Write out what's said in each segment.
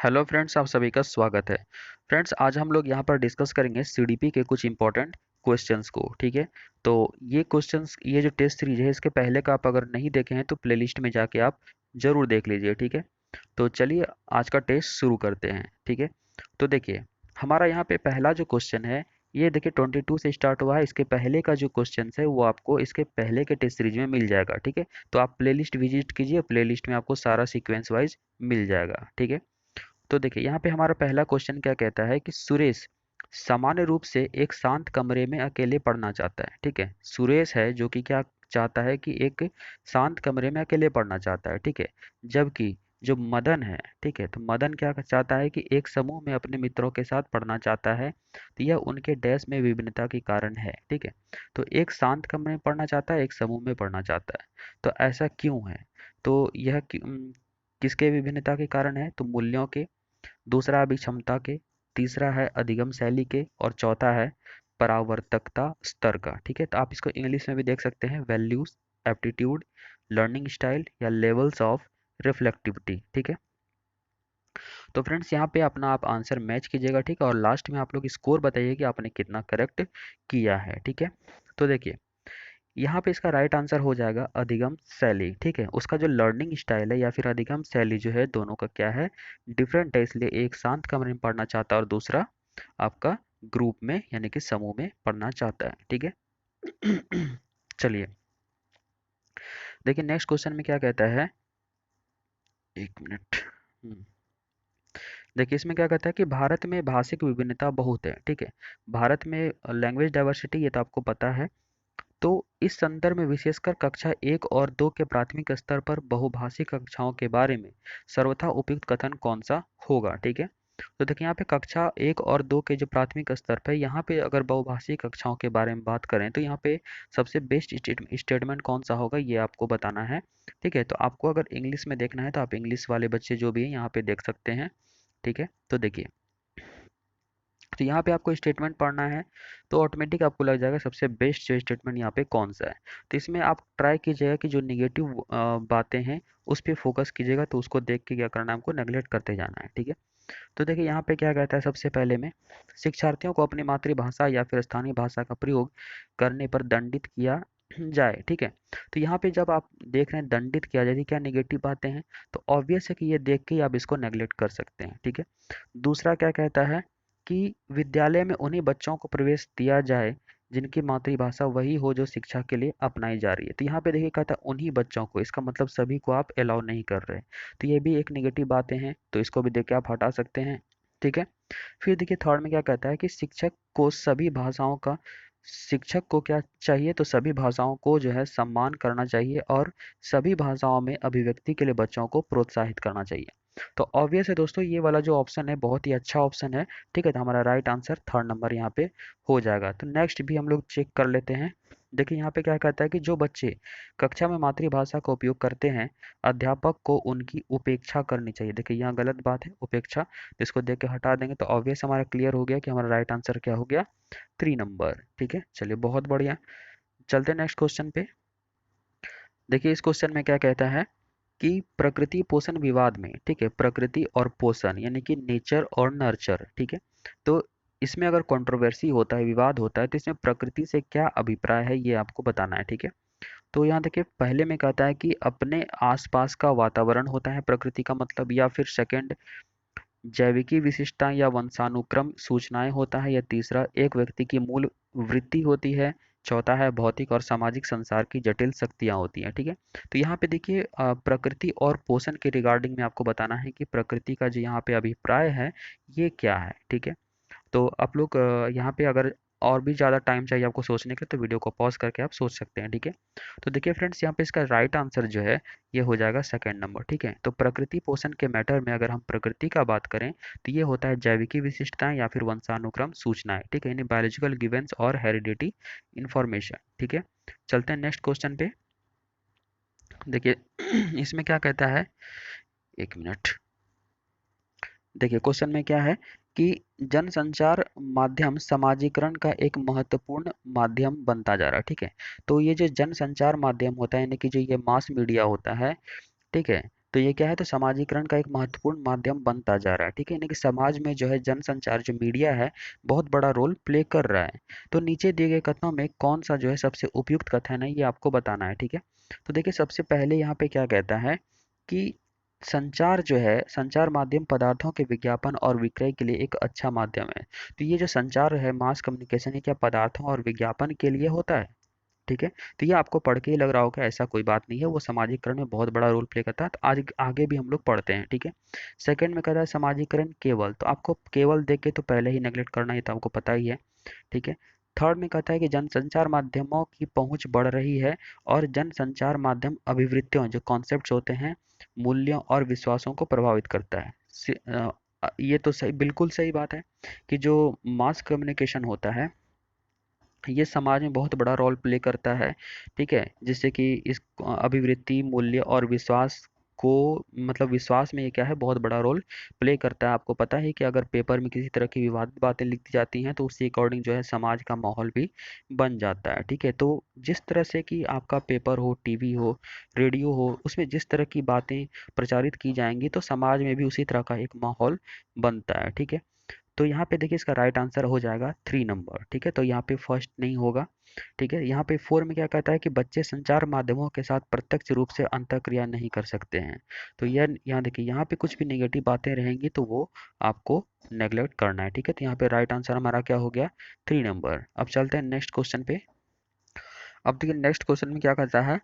Hello friends, आप सभी का स्वागत है। फ्रेंड्स, आज हम लोग यहाँ पर डिस्कस करेंगे सीडीपी के कुछ इंपॉर्टेंट क्वेश्चंस को। ठीक है, तो ये क्वेश्चंस, ये जो टेस्ट सीरीज है, इसके पहले का आप अगर नहीं देखे हैं तो प्लेलिस्ट में जाके आप जरूर देख लीजिए। ठीक है, तो चलिए आज का टेस्ट शुरू करते हैं। ठीक है, तो देखिए हमारा यहाँ पे पहला जो क्वेश्चन है, ये देखिए 22 से स्टार्ट हुआ है। इसके पहले का जो क्वेश्चन है वो आपको इसके पहले के टेस्ट सीरीज में मिल जाएगा। ठीक है, तो आप प्लेलिस्ट विजिट कीजिए, प्लेलिस्ट में आपको सारा सीक्वेंस वाइज मिल जाएगा। ठीक है, तो देखिए यहाँ पे हमारा पहला क्वेश्चन क्या कहता है कि सुरेश सामान्य रूप से एक शांत कमरे में अकेले पढ़ना चाहता है। ठीक है, सुरेश है जो कि क्या चाहता है कि एक शांत कमरे में अकेले पढ़ना चाहता है। ठीक है, जबकि जो मदन है, ठीक है, तो मदन क्या चाहता है कि एक समूह में अपने मित्रों के साथ पढ़ना चाहता है। तो यह उनके डैश में विभिन्नता के कारण है। ठीक है, तो एक शांत कमरे में पढ़ना चाहता है, एक समूह में पढ़ना चाहता है। तो ऐसा क्यों है? तो यह किसके विभिन्नता के कारण है? तो मूल्यों के, दूसरा अभिक्षमता के, तीसरा है अधिगम शैली के, और चौथा है परावर्तकता स्तर का। ठीक है, तो आप इसको इंग्लिश में भी देख सकते हैं, वैल्यूज, एप्टीट्यूड, लर्निंग स्टाइल या लेवल्स ऑफ रिफ्लेक्टिविटी। ठीक है, तो फ्रेंड्स यहाँ पे अपना आप आंसर मैच कीजिएगा। ठीक है, और लास्ट में आप लोग स्कोर बताइए कि आपने कितना करेक्ट किया है। ठीक है, तो देखिए यहाँ पे इसका राइट आंसर हो जाएगा अधिगम शैली। ठीक है, उसका जो लर्निंग स्टाइल है या फिर अधिगम शैली जो है, दोनों का क्या है, डिफरेंट है। इसलिए एक शांत कमरे में पढ़ना चाहता है और दूसरा आपका ग्रुप में यानी कि समूह में पढ़ना चाहता है। ठीक है, चलिए देखिए नेक्स्ट क्वेश्चन में क्या कहता है। एक मिनट। देखिए इसमें क्या कहता है कि भारत में भाषिक विभिन्नता बहुत है। ठीक है, भारत में लैंग्वेज डाइवर्सिटी, ये तो आपको पता है। तो इस संदर्भ में विशेषकर कक्षा 1 और 2 के प्राथमिक स्तर पर बहुभाषी कक्षाओं के बारे में सर्वथा उपयुक्त कथन कौन सा होगा? ठीक है, तो देखिए यहाँ पे कक्षा 1 और 2 के जो प्राथमिक स्तर पर, यहाँ पे अगर बहुभाषी कक्षाओं के बारे में बात करें तो यहाँ पे सबसे बेस्ट स्टेटमेंट कौन सा होगा, ये आपको बताना है। ठीक है, तो आपको अगर इंग्लिश में देखना है तो आप इंग्लिश वाले बच्चे जो भी हैं यहाँ पे देख सकते हैं। ठीक है, तो देखिए, तो यहाँ पे आपको स्टेटमेंट पढ़ना है तो ऑटोमेटिक आपको लग जाएगा सबसे बेस्ट जो स्टेटमेंट यहाँ पे कौन सा है। तो इसमें आप ट्राई कीजिएगा कि जो निगेटिव बातें हैं उस पर फोकस कीजिएगा, तो उसको देख के क्या करना है, हमको नेगलेक्ट करते जाना है। ठीक है, तो देखिए यहाँ पे क्या कहता है, सबसे पहले में शिक्षार्थियों को अपनी मातृभाषा या फिर स्थानीय भाषा का प्रयोग करने पर दंडित किया जाए। ठीक है, तो यहाँ पे जब आप देख रहे हैं दंडित किया जाए, क्या निगेटिव बातें हैं, तो ऑब्वियस है कि ये देख के ही आप इसको नेगलेक्ट कर सकते हैं। ठीक है, दूसरा क्या कहता है कि विद्यालय में उन्हीं बच्चों को प्रवेश दिया जाए जिनकी मातृभाषा वही हो जो शिक्षा के लिए अपनाई जा रही है। तो यहाँ पे देखिए कहता है उन्हीं बच्चों को, इसका मतलब सभी को आप अलाउ नहीं कर रहे। तो ये भी एक नेगेटिव बातें हैं, तो इसको भी देख के आप हटा सकते हैं। ठीक है, फिर देखिए थर्ड में क्या कहता है कि शिक्षक को क्या चाहिए, तो सभी भाषाओं को जो है सम्मान करना चाहिए और सभी भाषाओं में अभिव्यक्ति के लिए बच्चों को प्रोत्साहित करना चाहिए। तो ऑब्वियस है दोस्तों, ये वाला जो ऑप्शन है बहुत ही अच्छा ऑप्शन है। ठीक है, तो हमारा राइट आंसर थर्ड नंबर यहाँ पे हो जाएगा। तो नेक्स्ट भी हम लोग चेक कर लेते हैं। देखिए यहाँ पे क्या कहता है कि जो बच्चे कक्षा में मातृभाषा का उपयोग करते हैं, अध्यापक को उनकी उपेक्षा करनी चाहिए। देखिए यहाँ गलत बात है, उपेक्षा, तो इसको देख के हटा देंगे तो ऑब्वियस हमारा क्लियर हो गया कि हमारा राइट आंसर क्या हो गया, 3 नंबर। ठीक है, चलिए बहुत बढ़िया, चलते हैं नेक्स्ट क्वेश्चन पे। देखिए इस क्वेश्चन में क्या कहता है कि प्रकृति पोषण विवाद में, ठीक है, प्रकृति और पोषण यानी कि नेचर और नर्चर। ठीक है, तो इसमें अगर कंट्रोवर्सी होता है, विवाद होता है, तो इसमें प्रकृति से क्या अभिप्राय है ये आपको बताना है। ठीक है, तो यहाँ देखिए पहले में कहता है कि अपने आसपास का वातावरण होता है प्रकृति का मतलब, या फिर सेकंड जैविकी विशिष्टता या वंशानुक्रम सूचनाएं होता है, या तीसरा एक व्यक्ति की मूल वृत्ति होती है, चौथा है भौतिक और सामाजिक संसार की जटिल शक्तियां होती हैं। ठीक है, तो यहाँ पे देखिए प्रकृति और पोषण के रिगार्डिंग में आपको बताना है कि प्रकृति का जो यहाँ पे अभिप्राय है ये क्या है। ठीक है, तो आप लोग यहाँ पे अगर और भी ज़्यादा टाइम चाहिए आपको सोचने के, तो वीडियो को पॉज करके आप सोच सकते हैं। ठीक है, तो देखिए फ्रेंड्स यहाँ पे इसका राइट आंसर जो है ये हो जाएगा सेकंड नंबर। ठीक है, तो प्रकृति पोषण के मैटर में अगर हम प्रकृति का बात करें तो ये होता है जैविकी विशिष्टताएं या फिर वंशानुक्रम सूचनाएं। ठीक है, यानी बायोलॉजिकल गिवेंस और हेरिडिटी इंफॉर्मेशन। ठीक है, चलते हैं नेक्स्ट क्वेश्चन पे। देखिए इसमें क्या कहता है, एक मिनट। देखिए क्वेश्चन में क्या है कि जनसंचार माध्यम समाजीकरण का एक महत्वपूर्ण माध्यम बनता जा रहा है। ठीक है, तो ये जो जनसंचार माध्यम होता है यानी कि जो ये मास मीडिया होता है, ठीक है, तो ये क्या है, तो सामाजिकरण का एक महत्वपूर्ण माध्यम बनता जा रहा है, ठीक है। यानी कि समाज में जो है जनसंचार जो मीडिया है बहुत बड़ा रोल प्ले कर रहा है। तो नीचे दिए गए कथनों में कौन सा जो है सबसे उपयुक्त कथन है, ये आपको बताना है, ठीक है। तो देखिए सबसे पहले यहाँ पे क्या कहता है कि संचार जो है, संचार माध्यम पदार्थों के विज्ञापन और विक्रय के लिए एक अच्छा माध्यम है। तो ये जो संचार है, मास कम्युनिकेशन, ये क्या पदार्थों और विज्ञापन के लिए होता है, ठीक है। तो ये आपको पढ़ के ही लग रहा होगा, ऐसा कोई बात नहीं है, वो सामाजिकरण में बहुत बड़ा रोल प्ले करता है। तो आज आगे भी हम लोग पढ़ते हैं, ठीक है। सेकंड में कहता है सामाजिकरण केवल, तो आपको केवल देख के तो पहले ही नेगलेक्ट करना, ये तो आपको पता ही है, ठीक है। थर्ड में कहता है कि जनसंचार माध्यमों की पहुंच बढ़ रही है और जनसंचार माध्यम अभिवृत्तियों जो कॉन्सेप्ट्स होते हैं, मूल्यों और विश्वासों को प्रभावित करता है। ये तो सही, बिल्कुल सही बात है कि जो मास कम्युनिकेशन होता है ये समाज में बहुत बड़ा रोल प्ले करता है, ठीक है। जिससे कि इस अभिवृत्ति, मूल्य और विश्वास को, मतलब विश्वास में ये क्या है, बहुत बड़ा रोल प्ले करता है। आपको पता है कि अगर पेपर में किसी तरह की विवादित बातें लिख दी जाती हैं तो उसके अकॉर्डिंग जो है समाज का माहौल भी बन जाता है, ठीक है। तो जिस तरह से कि आपका पेपर हो, टीवी हो, रेडियो हो, उसमें जिस तरह की बातें प्रचारित की जाएंगी तो समाज में भी उसी तरह का एक माहौल बनता है, ठीक है। तो यहाँ पे देखिए इसका राइट आंसर हो जाएगा 3 नंबर, ठीक है। तो यहाँ पे फर्स्ट नहीं होगा, ठीक है। यहाँ पे 4 में क्या कहता है कि बच्चे संचार माध्यमों के साथ प्रत्यक्ष रूप से अंतःक्रिया नहीं कर सकते हैं। तो यह यहाँ देखिए, यहाँ पे कुछ भी नेगेटिव बातें रहेंगी तो वो आपको नेग्लेक्ट करना है, ठीक है। तो यहाँ पे राइट आंसर हमारा क्या हो गया, 3 नंबर। अब चलते हैं नेक्स्ट क्वेश्चन पे। अब देखिए नेक्स्ट क्वेश्चन में क्या कहता है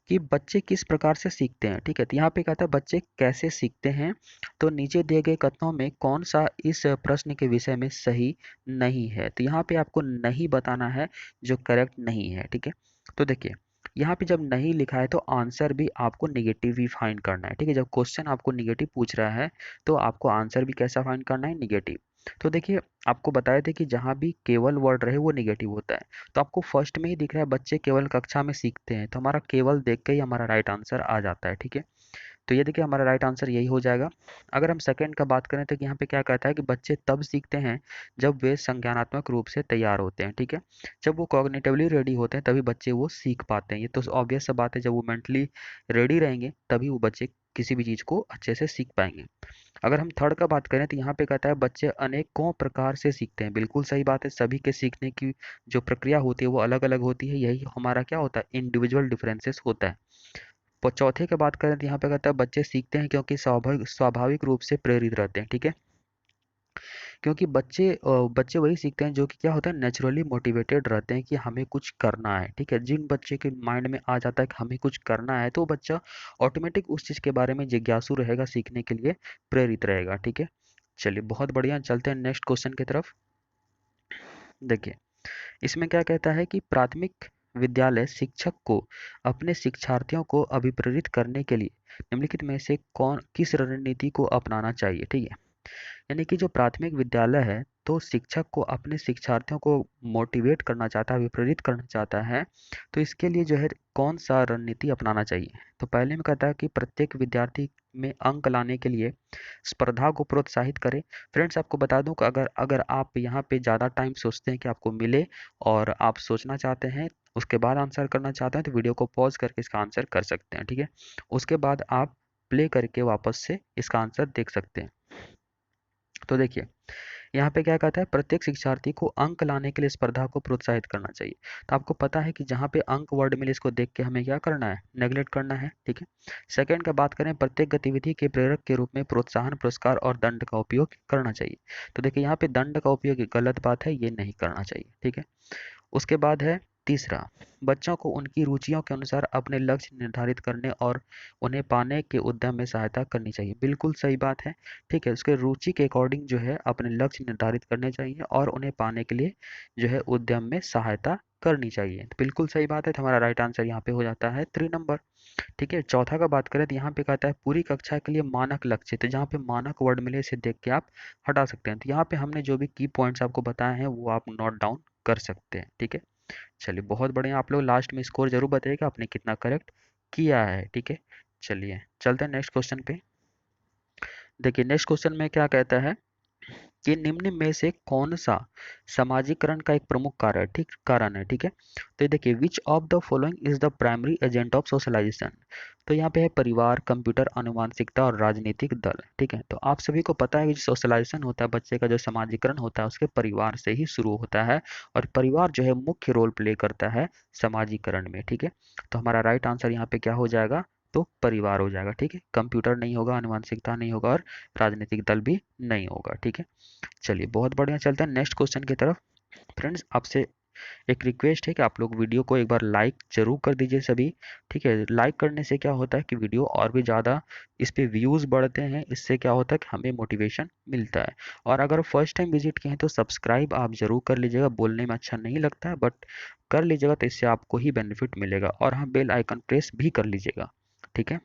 कि बच्चे किस प्रकार से सीखते हैं, ठीक है। तो यहाँ पे कहता है बच्चे कैसे सीखते हैं। तो नीचे दिए गए कथनों में कौन सा इस प्रश्न के विषय में सही नहीं है। तो यहाँ पे आपको नहीं बताना है जो करेक्ट नहीं है, ठीक है। तो देखिए यहाँ पे जब नहीं लिखा है तो आंसर भी आपको निगेटिव ही फाइंड करना है, ठीक है। जब क्वेश्चन आपको निगेटिव पूछ रहा है तो आपको आंसर भी कैसा फाइंड करना है, निगेटिव। तो देखिए आपको बताए थे कि जहाँ भी केवल वर्ड रहे वो निगेटिव होता है। तो आपको फर्स्ट में ही दिख रहा है बच्चे केवल कक्षा में सीखते हैं, तो हमारा केवल देख के ही हमारा राइट आंसर आ जाता है, ठीक है। तो ये देखिए हमारा राइट आंसर यही हो जाएगा। अगर हम सेकंड का बात करें तो यहाँ पे क्या कहता है कि बच्चे तब सीखते हैं जब वे संज्ञानात्मक रूप से तैयार होते हैं, ठीक है। जब वो कॉग्निटिवली रेडी होते हैं तभी बच्चे वो सीख पाते हैं। ये तो ऑब्वियस सा बात है, जब वो मेंटली रेडी रहेंगे तभी वो बच्चे किसी भी चीज़ को अच्छे से सीख पाएंगे। अगर हम थर्ड का बात करें तो यहाँ पे कहता है बच्चे अनेकों प्रकार से सीखते हैं। बिल्कुल सही बात है, सभी के सीखने की जो प्रक्रिया होती है वो अलग अलग होती है, यही हमारा क्या होता है, इंडिविजुअल डिफरेंसेस होता है। चौथे की बात करें तो यहाँ पे कहता है बच्चे सीखते हैं क्योंकि स्वाभाविक स्वाभाविक रूप से प्रेरित रहते हैं, ठीक है। क्योंकि बच्चे वही सीखते हैं जो कि क्या होता है, नेचुरली मोटिवेटेड रहते हैं कि हमें कुछ करना है, ठीक है। जिन बच्चे के माइंड में आ जाता है कि हमें कुछ करना है तो बच्चा ऑटोमेटिक उस चीज़ के बारे में जिज्ञासु रहेगा, सीखने के लिए प्रेरित रहेगा, ठीक है। चलिए बहुत बढ़िया, चलते हैं नेक्स्ट क्वेश्चन की तरफ। देखिए इसमें क्या कहता है कि प्राथमिक विद्यालय शिक्षक को अपने शिक्षार्थियों को अभिप्रेरित करने के लिए निम्नलिखित में से कौन किस रणनीति को अपनाना चाहिए, ठीक है। यानी कि जो प्राथमिक विद्यालय है तो शिक्षक को अपने शिक्षार्थियों को मोटिवेट करना चाहता है, विप्रेरित करना चाहता है, तो इसके लिए जो है कौन सा रणनीति अपनाना चाहिए। तो पहले में कहता है कि प्रत्येक विद्यार्थी में अंक लाने के लिए स्पर्धा को प्रोत्साहित करें। फ्रेंड्स आपको बता दूं कि अगर अगर आप यहाँ पे ज़्यादा टाइम सोचते हैं कि आपको मिले और आप सोचना चाहते हैं उसके बाद आंसर करना चाहते हैं तो वीडियो को पॉज करके इसका आंसर कर सकते हैं, ठीक है। उसके बाद आप प्ले करके वापस से इसका आंसर देख सकते हैं। तो देखिए यहाँ पे क्या कहता है, प्रत्येक शिक्षार्थी को अंक लाने के लिए स्पर्धा को प्रोत्साहित करना चाहिए। तो आपको पता है कि जहाँ पे अंक वर्ड मिले इसको देख के हमें क्या करना है, नेगलेक्ट करना है, ठीक है। सेकंड का बात करें, प्रत्येक गतिविधि के प्रेरक के रूप में प्रोत्साहन, पुरस्कार और दंड का उपयोग करना चाहिए। तो देखिए यहाँ पे दंड का उपयोग गलत बात है, ये नहीं करना चाहिए, ठीक है। उसके बाद है तीसरा, बच्चों को उनकी रुचियों के अनुसार अपने लक्ष्य निर्धारित करने और उन्हें पाने के उद्यम में सहायता करनी चाहिए। बिल्कुल सही बात है, ठीक है। उसके रुचि के अकॉर्डिंग जो है अपने लक्ष्य निर्धारित करने चाहिए और उन्हें पाने के लिए जो है उद्यम में सहायता करनी चाहिए। तो बिल्कुल सही बात है, तो हमारा राइट आंसर यहाँ पे हो जाता है 3 नंबर, ठीक है। चौथा का बात करें तो यहाँ पे कहता है पूरी कक्षा के लिए मानक लक्ष्य। तो जहाँ पे मानक वर्ड मिले इसे देख के आप हटा सकते हैं। तो यहाँ पे हमने जो भी की पॉइंट्स आपको बताए हैं वो आप नोट डाउन कर सकते हैं, ठीक है। चलिए बहुत बढ़िया, आप लोग लास्ट में स्कोर जरूर बताइएगा आपने कितना करेक्ट किया है, ठीक है। चलिए चलते हैं नेक्स्ट क्वेश्चन पे। देखिए नेक्स्ट क्वेश्चन में क्या कहता है कि निम्न में से कौन सा समाजीकरण का एक प्रमुख कारण है, ठीक है। तो ये देखिए, which of the following is the primary agent of socialisation. तो यहाँ पे है परिवार, कंप्यूटर, आनुवंशिकता और राजनीतिक दल, ठीक है। तो आप सभी को पता है कि जो सोशलाइजेशन होता है, बच्चे का जो समाजीकरण होता है, उसके परिवार से ही शुरू होता है, और परिवार जो है मुख्य रोल प्ले करता है समाजीकरण में, ठीक है। तो हमारा राइट आंसर यहाँ पे क्या हो जाएगा, तो परिवार हो जाएगा, ठीक है। कंप्यूटर नहीं होगा, आनुवंशिकता नहीं होगा, और राजनीतिक दल भी नहीं होगा, ठीक है। चलिए, बहुत बढ़िया, चलते हैं नेक्स्ट क्वेश्चन की तरफ। फ्रेंड्स, आपसे एक रिक्वेस्ट है कि आप लोग वीडियो को एक बार लाइक जरूर कर दीजिए सभी, ठीक है। लाइक करने से क्या होता है कि वीडियो और भी ज़्यादा इस पे व्यूज़ बढ़ते हैं, इससे क्या होता है कि हमें मोटिवेशन मिलता है। और अगर फर्स्ट टाइम विजिट किए हैं तो सब्सक्राइब आप जरूर कर लीजिएगा, बोलने में अच्छा नहीं लगता है बट कर लीजिएगा, तो इससे आपको ही बेनिफिट मिलेगा। और हाँ, बेल आइकन प्रेस भी कर लीजिएगा, ठीक है।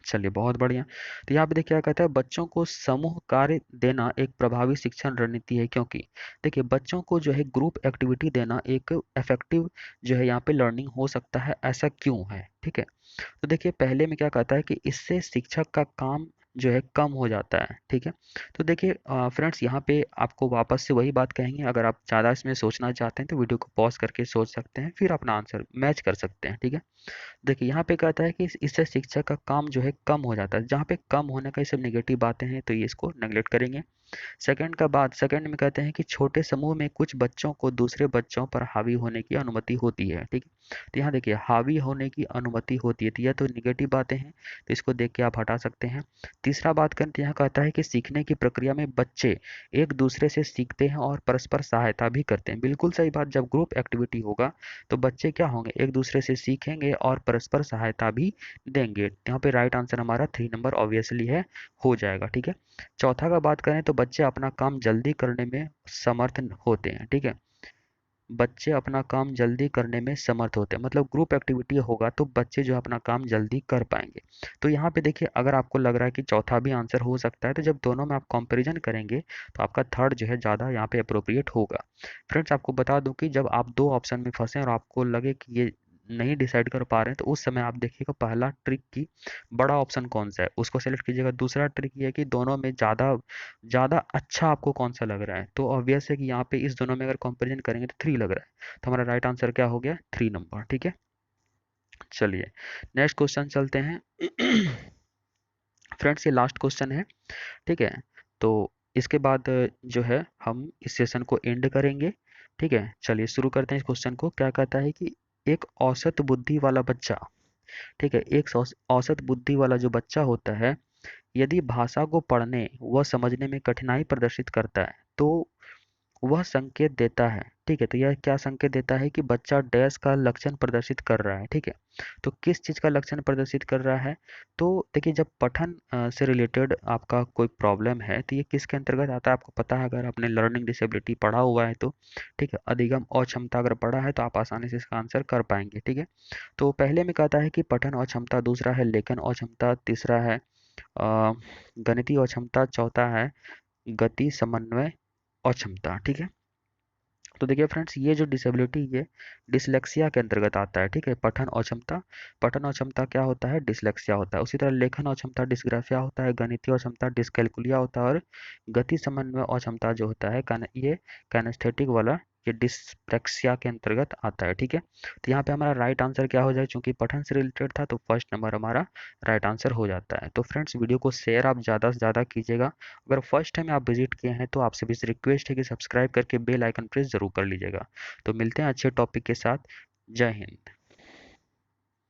चलिए, बहुत बढ़िया। तो यहाँ पे देखिए क्या कहता है, बच्चों को समूह कार्य देना एक प्रभावी शिक्षण रणनीति है, क्योंकि देखिए बच्चों को जो है ग्रुप एक्टिविटी देना एक इफेक्टिव जो है यहाँ पे लर्निंग हो सकता है। ऐसा क्यों है, ठीक है। तो देखिए पहले में क्या कहता है कि इससे शिक्षक का काम जो है कम हो जाता है, ठीक है। तो देखिए फ्रेंड्स, यहाँ पे आपको वापस से वही बात कहेंगे, अगर आप ज़्यादा इसमें सोचना चाहते हैं तो वीडियो को पॉज करके सोच सकते हैं, फिर अपना आंसर मैच कर सकते हैं, ठीक है। देखिए यहाँ पे कहता है कि इससे शिक्षक का काम जो है कम हो जाता है। जहाँ पे कम होने का ये सब नेगेटिव बातें हैं, तो ये इसको नेगलेक्ट करेंगे। सेकंड में कहते हैं कि छोटे समूह में कुछ बच्चों को दूसरे बच्चों पर हावी होने की अनुमति होती है, ठीक है। तो यहाँ देखिए, हावी होने की अनुमति होती है, तो यह तो निगेटिव बातें हैं, तो इसको देख के आप हटा सकते हैं। तीसरा बात करते यहाँ कहता है कि सीखने की प्रक्रिया में बच्चे एक दूसरे से सीखते हैं और परस्पर सहायता भी करते हैं। बिल्कुल सही बात, जब ग्रुप एक्टिविटी होगा तो बच्चे क्या होंगे, एक दूसरे से सीखेंगे और परस्पर सहायता भी देंगे। यहाँ पे राइट आंसर हमारा 3 नंबर ऑब्वियसली है, हो जाएगा, ठीक है। चौथा का बात करें तो बच्चे अपना काम जल्दी करने में समर्थ होते हैं, ठीक है। बच्चे अपना काम जल्दी करने में समर्थ होते हैं, मतलब ग्रुप एक्टिविटी होगा तो बच्चे जो है अपना काम जल्दी कर पाएंगे। तो यहाँ पे देखिए, अगर आपको लग रहा है कि चौथा भी आंसर हो सकता है, तो जब दोनों में आप कंपैरिजन करेंगे तो आपका थर्ड जो है ज़्यादा यहाँ पे अप्रोप्रिएट होगा। फ्रेंड्स, आपको बता दूं कि जब आप दो ऑप्शन में फंसे और आपको लगे कि ये नहीं डिसाइड कर पा रहे हैं, तो उस समय आप देखिएगा पहला ट्रिक की बड़ा ऑप्शन कौन सा है उसको सेलेक्ट कीजिएगा। दूसरा ट्रिक ये है कि दोनों में ज़्यादा ज़्यादा अच्छा आपको कौन सा लग रहा है। तो ऑब्वियस है कि यहाँ पे इस दोनों में अगर कंपैरिजन करेंगे तो 3 लग रहा है, तो हमारा राइट आंसर क्या हो गया, 3 नंबर, ठीक है। चलिए, नेक्स्ट क्वेश्चन चलते हैं। फ्रेंड्स, ये लास्ट क्वेश्चन है, ठीक है। तो इसके बाद जो है हम इस सेशन को एंड करेंगे, ठीक है। चलिए शुरू करते हैं इस क्वेश्चन को। क्या कहता है कि एक औसत बुद्धि वाला बच्चा, ठीक है, एक औसत बुद्धि वाला जो बच्चा होता है, यदि भाषा को पढ़ने व समझने में कठिनाई प्रदर्शित करता है तो वह संकेत देता है, ठीक है। तो यह क्या संकेत देता है कि बच्चा डैश का लक्षण प्रदर्शित कर रहा है, ठीक है। तो किस चीज़ का लक्षण प्रदर्शित कर रहा है, तो देखिए जब पठन से रिलेटेड आपका कोई प्रॉब्लम है तो ये किसके अंतर्गत आता है, आपको पता है, अगर आपने लर्निंग डिसेबिलिटी पढ़ा हुआ है तो, ठीक है। अधिगम अक्षमता अगर पढ़ा है तो आप आसानी से इसका आंसर कर पाएंगे, ठीक है। तो पहले में कहता है कि पठन अक्षमता, दूसरा है लेखन अक्षमता, तीसरा है अ, गणितीय अक्षमता, चौथा है गति समन्वय अक्षमता, ठीक है। तो देखिए फ्रेंड्स, ये जो डिसेबिलिटी ये डिसलेक्सिया के अंतर्गत आता है, ठीक है। पठन अक्षमता क्या होता है, डिसलेक्सिया होता है। उसी तरह लेखन अक्षमता डिस्ग्राफिया होता है, गणितीय अक्षमता डिसकैलकुलिया होता है, और गति समन्वय अक्षमता जो होता है ये कैनेस्थेटिक वाला ये डिसप्रेक्सिया के अंतर्गत आता है, ठीक है। तो यहाँ पे हमारा राइट आंसर क्या हो जाए, चूंकि पठन से रिलेटेड था तो फर्स्ट नंबर हमारा राइट आंसर हो जाता है। तो फ्रेंड्स, वीडियो को शेयर आप ज़्यादा से ज़्यादा कीजिएगा। अगर फर्स्ट टाइम आप विजिट किए हैं तो आपसे भी रिक्वेस्ट है कि सब्सक्राइब करके बेल आइकन प्रेस जरूर कर लीजिएगा। तो मिलते हैं अच्छे टॉपिक के साथ। जय हिंद।